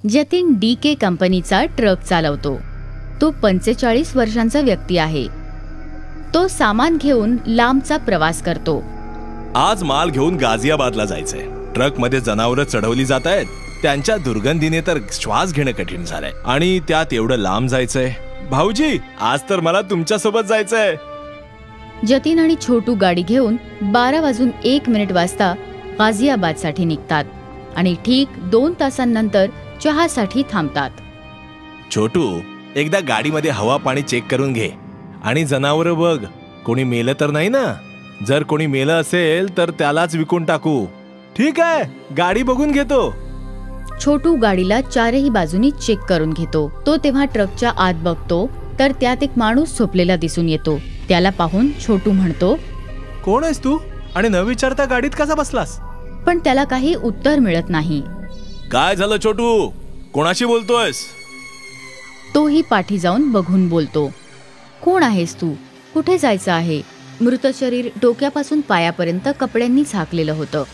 Jatin DK कंपनीचा truck चालवतो. तो 45 वर्षांचा व्यक्ती आहे. तो सामान घेऊन लांबचा प्रवास करतो. आज माल घेऊन गाझियाबादला जायचंय. ट्रक मध्ये जनावरं चढवली जात आहेत. त्यांच्या दुर्गंधीने तर श्वास घेणं कठीण झालंय आणि त्यात एवढं लांब जायचंय. भाऊजी, आज तर मला तुमच्या सोबत जायचंय. जतीन आणि छोटू गाडी घेऊन 12:01 वाजता गाझियाबादसाठी निघतात आणि ठीक 2 तासांनंतर चहासाठी थांबतात. छोटू, एकदा गाडीमध्ये हवा पाणी चेक करून घे आणि जनावरं बघ, कोणी मेलं तर नाही ना. जर कोणी मेलं असेल तर त्यालाच विकून टाकू. ठीक आहे, गाडी बघून घेतो. छोटू गाडीला चारही बाजूनी चेक करून घेतो. तो तेव्हा ट्रकच्या आत बघतो तर त्यात एक माणूस झोपलेला दिसून येतो. त्याला पाहून छोटू म्हणतो, कोण आहेस तू आणि न विचारता गाडीत कसा बसलास? पण त्याला काही उत्तर मिळत नाही. काय झालं छोटू, कोणाशी बोलतोयस? तोही पाठी जाऊन बघून बोलतो, कोण आहेस तू, कुठे जायचं आहे? मृत शरीर डोक्यापासून पायापर्यंत कपड्यांनी झाकलेलं होतं.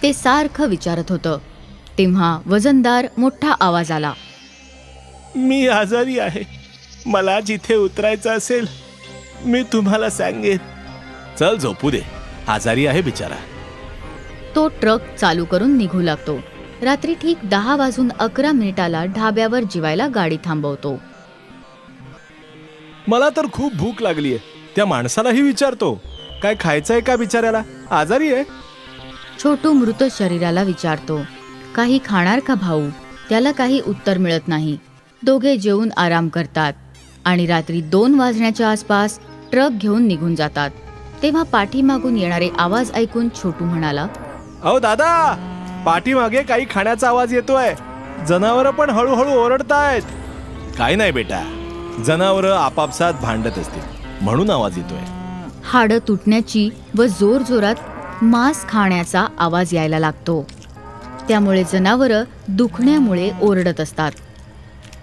ते सारखं विचारत होतं. तेव्हा वजनदार मोठा आवाज आला, मी आजारी आहे. मला जिथे उतरायचं असेल मी तुम्हाला सांगेन. चल झोपू दे, आजारी आहे बिचारा. तो ट्रक चालू करून निघू लागतो. रात्री ठीक 10:11 ढाब्यावर जेवायला गाडी थांबवतो. मला तर खूप भूक लागलीये. त्या माणसालाही विचारतो, काय खायचंय का बिचाऱ्याला, आजारी आहे. छोटू मृत शरीराला विचारतो, काही खाणार का भाऊ? त्याला काही उत्तर मिळत नाही. दोघे जेवून आराम करतात आणि रात्री 2 वाजण्याच्या आसपास ट्रक घेऊन निघून जातात. तेव्हा पाठीमागून येणारे आवाज ऐकून छोटू म्हणाला, अहो दादा, पाठीमागे काही खाण्याचा आवाज येतोय. जनावरं पण हळूहळू ओरडतायत. काही नाही बेटा, जनावरं आपापसात भांडत असतील म्हणून आवाज येतोय. हाडं तुटण्याची व जोरजोरात मांस खाण्याचा आवाज यायला लागतो. त्यामुळे जनावरं दुखण्यामुळे ओरडत असतात.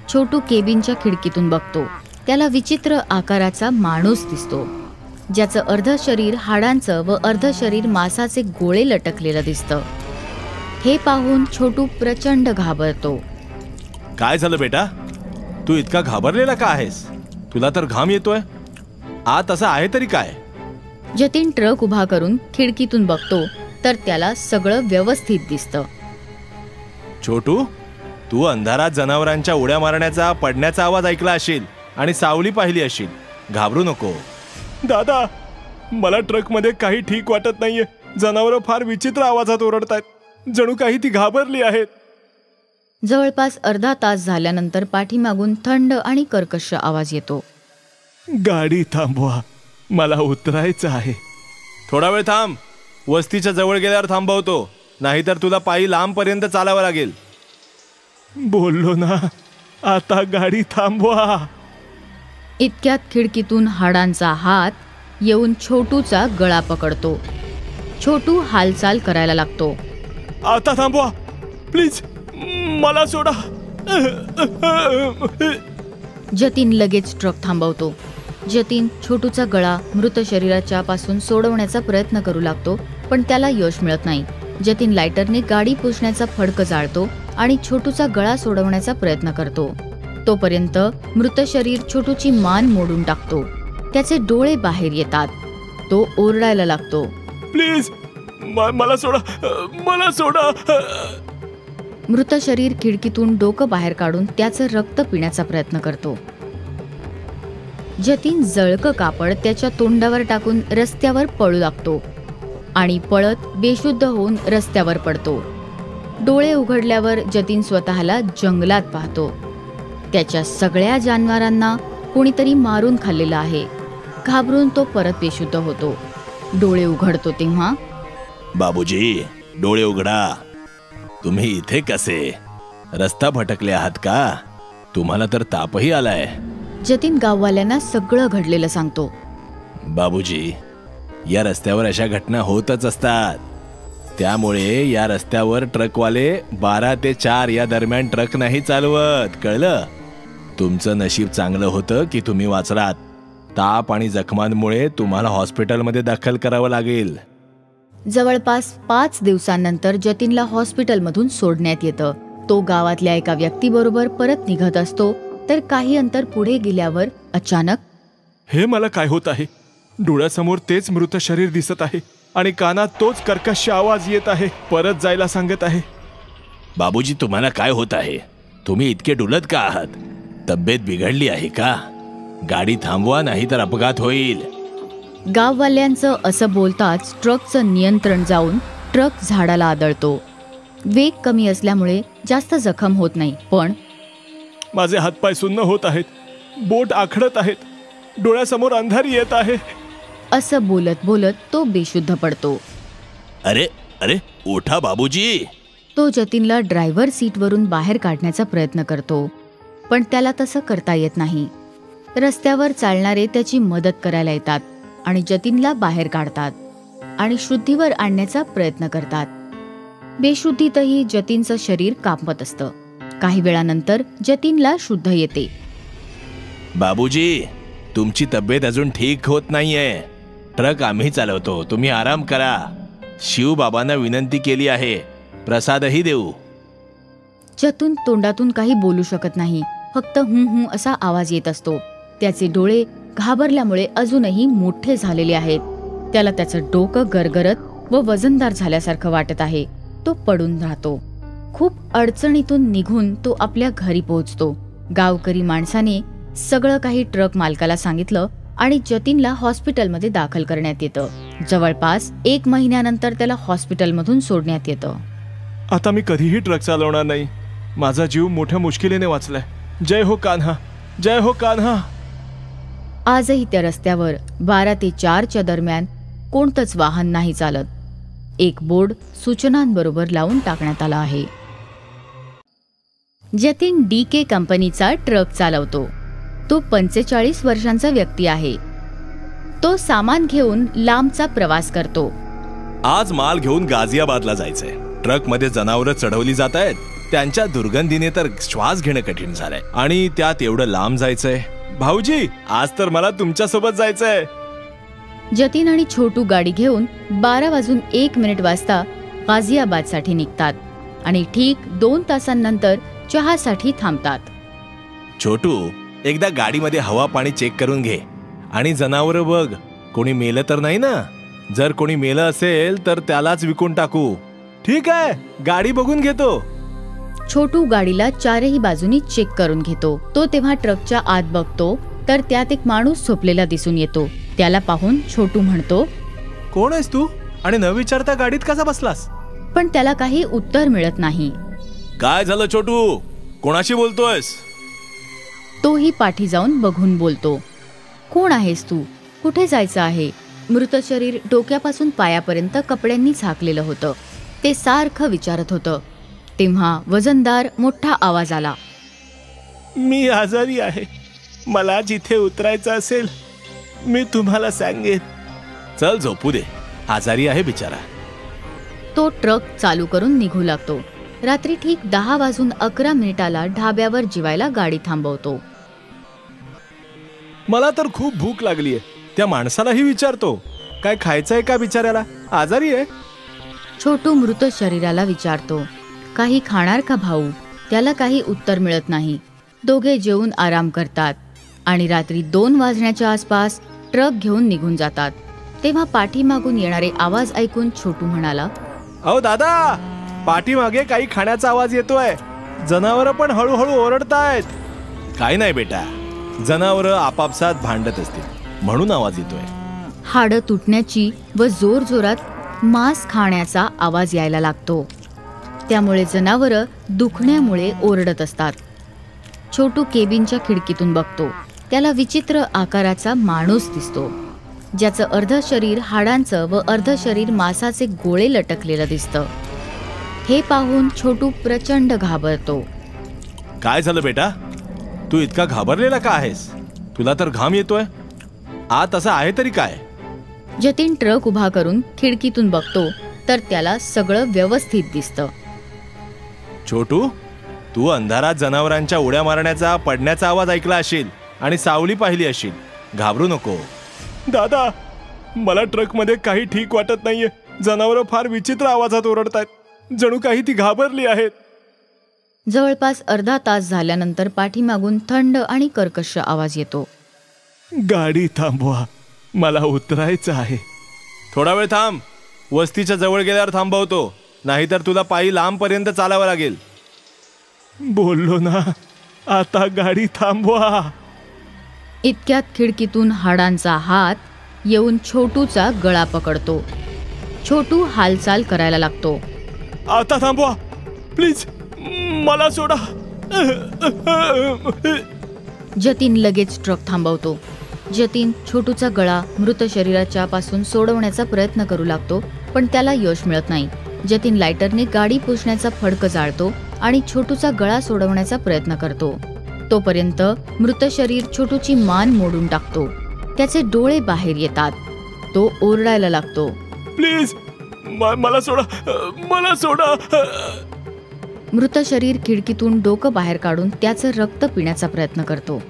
छोटू केबिनच्या खिडकीतून बघतो. त्याला विचित्र आकाराचा माणूस दिसतो, ज्याचं अर्ध शरीर हाडांचं व अर्ध शरीर मांसाचे गोळे लटकलेलं दिसतं. हे पाहून छोटू प्रचंड घाबरतो. काय झालं बेटा, तू इतका घाबरलेला का आहेस? तुला तर घाम येतोय. आत असं आहे तरी काय? जतीन ट्रक उभा करून खिडकीतून बघतो तर त्याला सगळं व्यवस्थित दिसतं. छोटू, तू अंधारात जनावरांच्या उड्या मारण्याचा, पडण्याचा आवाज ऐकला असेल आणि सावली पाहिली असेल. घाबरू नको. दादा, मला ट्रक मध्ये काही ठीक वाटत नाहीये. जनावरं फार विचित्र आवाजात ओरडतायत, जणू काही ती घाबरली आहेत. जवळपास अर्धा तास झाल्यानंतर पाठीमागून थंड आणि कर्कश आवाज येतो, गाडी थांबवा, मला उतरायचं आहे. थोडा वेळ थांब, वस्तीच्या जवळ गेल्यावर थांबवतो, नाहीतर तुला पायी लांबपर्यंत चालावं लागेल. बोललो ना, आता गाडी थांबवा. इतक्यात खिडकीतून हाडांचा हात येऊन छोटूचा गळा पकडतो. छोटू हालचाल करायला लागतो. आता थांबवा प्लीज, मला सोडा. जतीन लगेच ट्रक थांबवतो. जतीन छोटूचा गळा मृत शरीराच्या पासून सोडवण्याचा प्रयत्न करू लागतो, पण त्याला यश मिळत नाही. जतीन लायटरने गाडी पुसण्याचा फडक जाळतो आणि छोटूचा गळा सोडवण्याचा प्रयत्न करतो. तोपर्यंत मृत शरीर छोटूची मान मोडून टाकतो. त्याचे डोळे बाहेर येतात. तो ओरडायला लागतो, प्लीज मला सोडा, मला सोडा. मृत शरीर खिडकीतून डोकं बाहेर काढून त्याचं रक्त पिण्याचा प्रयत्न करतो. जतीन जळकं कापड त्याच्या तोंडावर टाकून रस्त्यावर पळू लागतो आणि पळत बेशुद्ध होऊन रस्त्यावर पडतो. डोळे उघडल्यावर जतीन स्वतःला जंगलात पाहतो. त्याच्या सगळ्या जनावरांना कोणीतरी मारून खाल्लेलं आहे. घाबरून तो परत बेशुद्ध होतो. डोळे उघडतो तेव्हा, बाबूजी, डोळे उघडा. तुम्ही इथे कसे? रस्ता भटकले आहात का? तुम्हाला तर तापही आलाय. जतीन गाववाल्यांना सगळं घडलेलं सांगतो. बाबूजी, या रस्त्यावर अशा घटना होतच असतात. त्यामुळे या रस्त्यावर ट्रकवाले 12 ते 4 या दरम्यान ट्रक नाही चालवत, कळलं? तुमचं नशीब चांगलं होतं की तुम्ही वाचलात. ताप आणि जखमांमुळे तुम्हाला हॉस्पिटलमध्ये दाखल करावं लागेल. जवळपास 5 दिवसांनंतर जतीनला हॉस्पिटलमधून सोडण्यात येतं. तो गावातल्या एका व्यक्तीबरोबर परत निघत असतो तर काही अंतर पुढे गेल्यावर अचानक हे मला काय होत आहे? डोळ्यासमोर तेच मृत शरीर दिसत आहे आणि कानात तोच कर्कश आवाज येत आहे, परत जायला सांगत आहे. बाबूजी, तुम्हाला काय होत आहे? तुम्ही इतके डुलत का आहात? तब्येत बिघडली आहे का? गाडी थांबवा, नाही तर अपघात होईल. गाववाल्यांचं असं बोलताच ट्रकचं नियंत्रण जाऊन ट्रक झाडाला आदळतो. वेग कमी असल्यामुळे जास्त जखम होत नाही, पण माझे हातपाय सुन्न होत आहेत, बोट आखडत आहेत, डोळ्यासमोर अंधारी येत आहे. असं बोलत बोलत तो बेशुद्ध पडतो. अरे अरे, उठा बाबूजी. तो जतीनला ड्रायव्हर सीटवरून बाहेर काढण्याचा प्रयत्न करतो, पण त्याला तसं करता येत नाही. रस्त्यावर चालणारे त्याची मदत करायला येतात आणि जतीनला बाहेर काढतात आणि शुद्धीवर आणण्याचा प्रयत्न करतात. बेशुद्धीतही जतीनचं शरीर कांपत असतं. काही वेळानंतर जतीनला शुद्ध येते. बाबूजी, तुमची तब्येत अजून ठीक होत नाहीये. ट्रक आम्ही चालवतो, तुम्ही आराम करा. शिवबाबांना विनंती केली आहे, प्रसादही देऊ. जतून तोंडातून काही बोलू शकत नाही, फक्त हुं असा आवाज येत असतो. त्याचे डोळे घाबरल्यामुळे अजूनही मोठे झालेले आहेत. त्याला त्याचं डोकं गरगरत व वजनदार झाल्यासारखं वाटत आहे. तो पडून राहतो. खूप अडचणीतून निघून तो आपल्या घरी पोहोचतो. गावकरी माणसाने सगळं काही ट्रक मालकाला सांगितलं आणि जतीनला हॉस्पिटलमध्ये दाखल करण्यात येतं. जवळपास 1 महिन्यानंतर त्याला हॉस्पिटलमधून सोडण्यात येतं. आता मी कधीही ट्रक चालवणार नाही. माझा जीव मोठ्या मुश्किलीने वाचलाय. जय हो कान्हा, जय हो कान्हा. आजही त्या रस्त्यावर 12 ते 4च्या दरम्यान कोणतंच वाहन नाही चालत. एक बोर्ड सूचनांबरोबर लावून टाकण्यात आला आहे. जतीन DK कंपनीचा ट्रक चालवतो. तो 45 वर्षांचा व्यक्ती आहे. तो सामान घेऊन लांबचा प्रवास करतो. आज माल घेऊन गाझियाबादला जायचंय. ट्रक मध्ये जनावरं चढवली जात आहेत. त्यांच्या दुर्गंधीने तर श्वास घेणं कठीण झालंय आणि त्यात एवढं लांब जायचंय. भाऊजी, आज तर मला तुमच्या सोबत जायचंय. जतीन आणि छोटू गाडी घेऊन 12:01 वाजता गाझियाबादसाठी निघतात आणि ठीक 2 तासांनंतर चहासाठी थांबतात. छोटू, एकदा गाडीमध्ये हवा पाणी चेक करून घे आणि जनावरं बघ, कोणी मेलं तर नाही ना? जर कोणी मेलं असेल तर त्यालाच विकून टाकू. ठीक आहे, गाडी बघून घेतो. छोटू गाडीला चारही बाजूनी चेक करून घेतो. तो तेव्हा ट्रकच्या आत बघतो तर त्यात एक माणूस झोपलेला दिसून येतो. त्याला पाहून छोटू म्हणतो, कोण आहेस तू आणि न विचारता गाडीत कसा बसलास? पण त्याला काही उत्तर मिळत नाही. काय झालं छोटू? कोणाशी बोलतोयस? तोही पाठी जाऊन बघून बोलतो, कोण आहेस तू? कुठे जायचं आहे? मृत शरीर डोक्यापासून पायापर्यंत कपड्यांनी झाकलेलं होतं. ते सारखं विचारत होतं. तेव्हा वजनदार मोठा आवाज आला, मी आजारी आहे. मला जिथे उतरायचं असेल मी तुम्हाला सांगेन. चल झोपू दे, आजारी आहे बिचारा. तो ट्रक चालू करून निघू लागतो. रात्री ठीक 10:11 ढाब्यावर जेवायला गाडी थांबवतो. मला तर खूप भूक लागलीये. त्या माणसालाही विचारतो, काय खायचंय का बिचाऱ्याला? आजारी आहे. छोटू मृत शरीराला विचारतो, काही खाणार का भाऊ? त्याला काही उत्तर मिळत नाही. दोघे जेवून आराम करतात आणि रात्री 2 वाजण्याच्या आसपास ट्रक घेऊन निघून जातात. तेव्हा पाठीमागून येणारे आवाज ऐकून छोटू म्हणाला, अहो दादा, पाठीमागे काही खाण्याचा आवाज येतोय. जनावरं पण हळूहळू ओरडतायत. काय नाही बेटा, जनावरं आपापसात भांडत असतील म्हणून आवाज येतोय. हाडं तुटण्याची व जोरजोरात मांस खाण्याचा आवाज यायला लागतो. त्यामुळे जनावरं दुखण्यामुळे ओरडत असतात. छोटू केबिनच्या खिडकीतून बघतो. त्याला विचित्र आकाराचा माणूस दिसतो, ज्याचं अर्ध शरीर हाडांचं व अर्ध शरीर मांसाचे गोळे लटकलेलं दिसतं. हे पाहून छोटू प्रचंड घाबरतो. काय झालं बेटा? तू इतका घाबरलेला का आहेस? तुला तर घाम येतोय. आत असं आहे तरी काय? जतीन ट्रक उभा करून खिडकीतून बघतो तर त्याला सगळं व्यवस्थित दिसतं. छोटू, तू अंधारात जनावरांच्या उड्या मारण्याचा, पडण्याचा आवाज ऐकला असेल आणि सावली पाहिली असेल. घाबरू नको. दादा, मला ट्रक मध्ये काही ठीक वाटत नाहीये. जनावरं फार विचित्र आवाजात ओरडतायत, जणू काही ती घाबरली आहेत. जवळपास अर्धा तास झाल्यानंतर पाठीमागून थंड आणि कर्कश आवाज येतो. गाडी थांबवा, मला उतरायचं आहे. थोडा वेळ थांब, वस्तीच्या जवळ गेल्यावर थांबवतो, नाहीतर तुला पायी लांबपर्यंत चालावं लागेल. बोललो ना, आता गाडी थांबवा. इतक्यात खिडकीतून हाडांचा हात येऊन छोटूचा गळा पकडतो. छोटू हालचाल करायला लागतो. आता थांबवा प्लीज, मला सोडा. जतीन लगेच ट्रक थांबवतो. जतीन छोटूचा गळा मृत शरीराच्या पासून सोडवण्याचा प्रयत्न करू लागतो, पण त्याला यश मिळत नाही. जतीन लायटरने गाडी पुसण्याचा फडक जाळतो आणि छोटूचा गळा सोडवण्याचा प्रयत्न करतो. तोपर्यंत मृत शरीर छोटूची मान मोडून टाकतो. त्याचे डोळे बाहेर येतात. तो ओरडायला लागतो, प्लीज मला सोडा, मला सोडा. मृत शरीर खिडकीतून डोकं बाहेर काढून त्याचं रक्त पिण्याचा प्रयत्न करतो.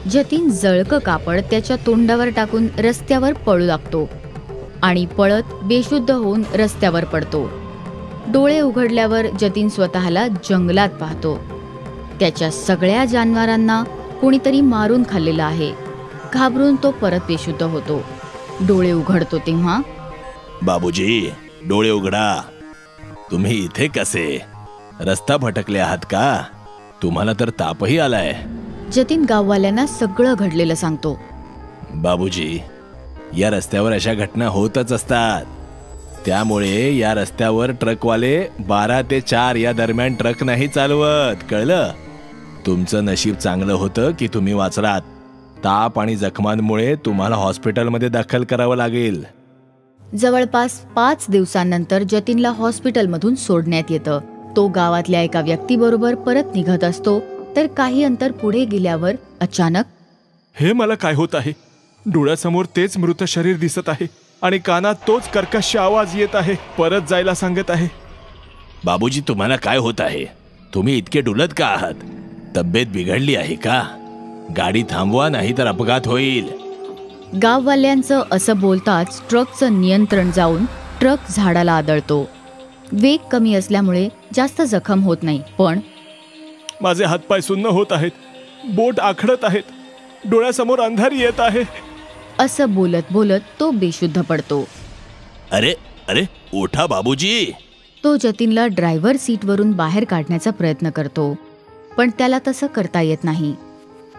जतीन जळकं कापड त्याच्या तोंडावर टाकून रस्त्यावर पळू लागतो आणि पळत बेशुद्ध होऊन रस्त्यावर पडतो. डोळे उघडल्यावर जतीन स्वतःला जंगलात पाहतो. त्याच्या सगळ्या जनावरांना कोणीतरी मारून खाल्लेलं आहे. घाबरून तो परत बेशुद्ध होतो. डोळे उघडतो तेव्हा, बाबूजी डोळे उघडा. तुम्ही इथे कसे? रस्ता भटकले आहात का? तुम्हाला तर तापही आलाय. जतीन गाववाल्यांना सगळं घडलेलं सांगतो. बाबूजी, या रस्त्यावर अशा घटना होतच असतात. त्यामुळे या रस्त्यावर ट्रकवाले 12 ते 4 या दरम्यान ट्रक नाही चालवत, कळलं? तुमचं नशीब चांगलं होतं की तुम्ही वाचलात. ताप आणि जखमांमुळे तुम्हाला हॉस्पिटलमध्ये दाखल करावं लागेल. जवळपास 5 दिवसांनंतर जतीनला हॉस्पिटलमधून सोडण्यात येतं. तो गावातल्या एका व्यक्तीबरोबर परत निघत असतो, तर काही अंतर पुढे गेल्यावर अचानक, हे मला काय होत आहे? डोळ्यासमोर तेच मृत शरीर दिसत आहे आणि कानात तोच कर्कश आवाज येत आहे. परत जायला सांगत आहे. बाबूजी, तुम्हाला काय होत आहे? तुम्ही इतके डुलत का आहात? तब्येत बिघडली आहे का? गाडी थांबवा, नाही तर अपघात होईल. गाववाल्यांचं असं बोलताच ट्रकचं नियंत्रण जाऊन ट्रक झाडाला आदळतो. वेग कमी असल्यामुळे जास्त जखम होत नाही, पण माझे हातपाय सुन्न होत आहेत, बोट आखडत आहेत, डोळ्यासमोर अंधार येत आहे. असं बोलत बोलत तो बेशुद्ध पडतो. अरे अरे, उठा बाबूजी. तो जतीनला ड्रायव्हर सीटवरून बाहेर काढण्याचा प्रयत्न करतो, पण त्याला तसं करता येत नाही.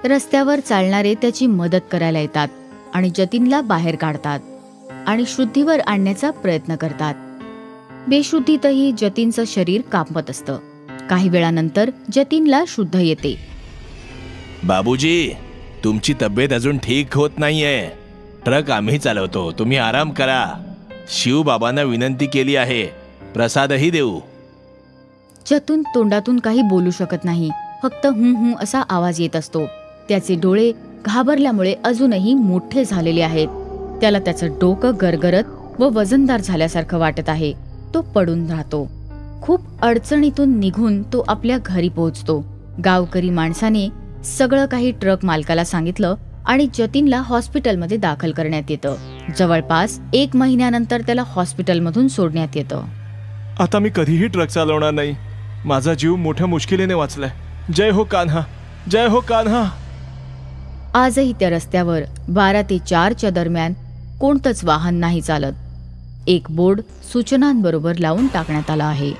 रस्त्यावर चालणारे त्याची मदत करायला येतात आणि जतीनला बाहेर काढतात आणि शुद्धीवर आणण्याचा प्रयत्न करतात. बेशुद्धीतही जतीनचं शरीर कापत असतं. काही वेळानंतर जतीनला शुद्ध येते. बाबूजी, तुमची तब्येत अजून ठीक होत नाहीये. ट्रक आम्ही चालवतो, तुम्ही आराम करा. शिवबाबांना विनंती केली आहे, प्रसादही देऊ. जतीन तोंडातून काही बोलू शकत नाही. फक्त हुं हुं असा आवाज येत असतो. त्याचे डोळे घाबरल्यामुळे अजूनही मोठे झालेले आहेत. त्याला त्याचं डोकं गरगरत व वजनदार झाल्यासारखं वाटत आहे. तो पडून राहतो. खूप अडचणीतून निघून तो आपल्या घरी पोहोचतो. गावकरी माणसाने सगळं काही ट्रक मालकाला सांगितलं आणि जतीनला हॉस्पिटलमध्ये दाखल करण्यात येतं. जवळपास 1 महिन्यानंतर त्याला हॉस्पिटलमधून सोडण्यात येतं. आता मी कधीही ट्रक चालवणार नाही. माझा जीव मोठ्या मुश्किलीने वाचलाय. जय हो कान्हा, जय हो कान्हा. आजही त्या रस्त्यावर 12 ते 4च्या दरम्यान कोणतंच वाहन नाही चालत. एक बोर्ड सूचनांबरोबर लावून टाकण्यात आला आहे.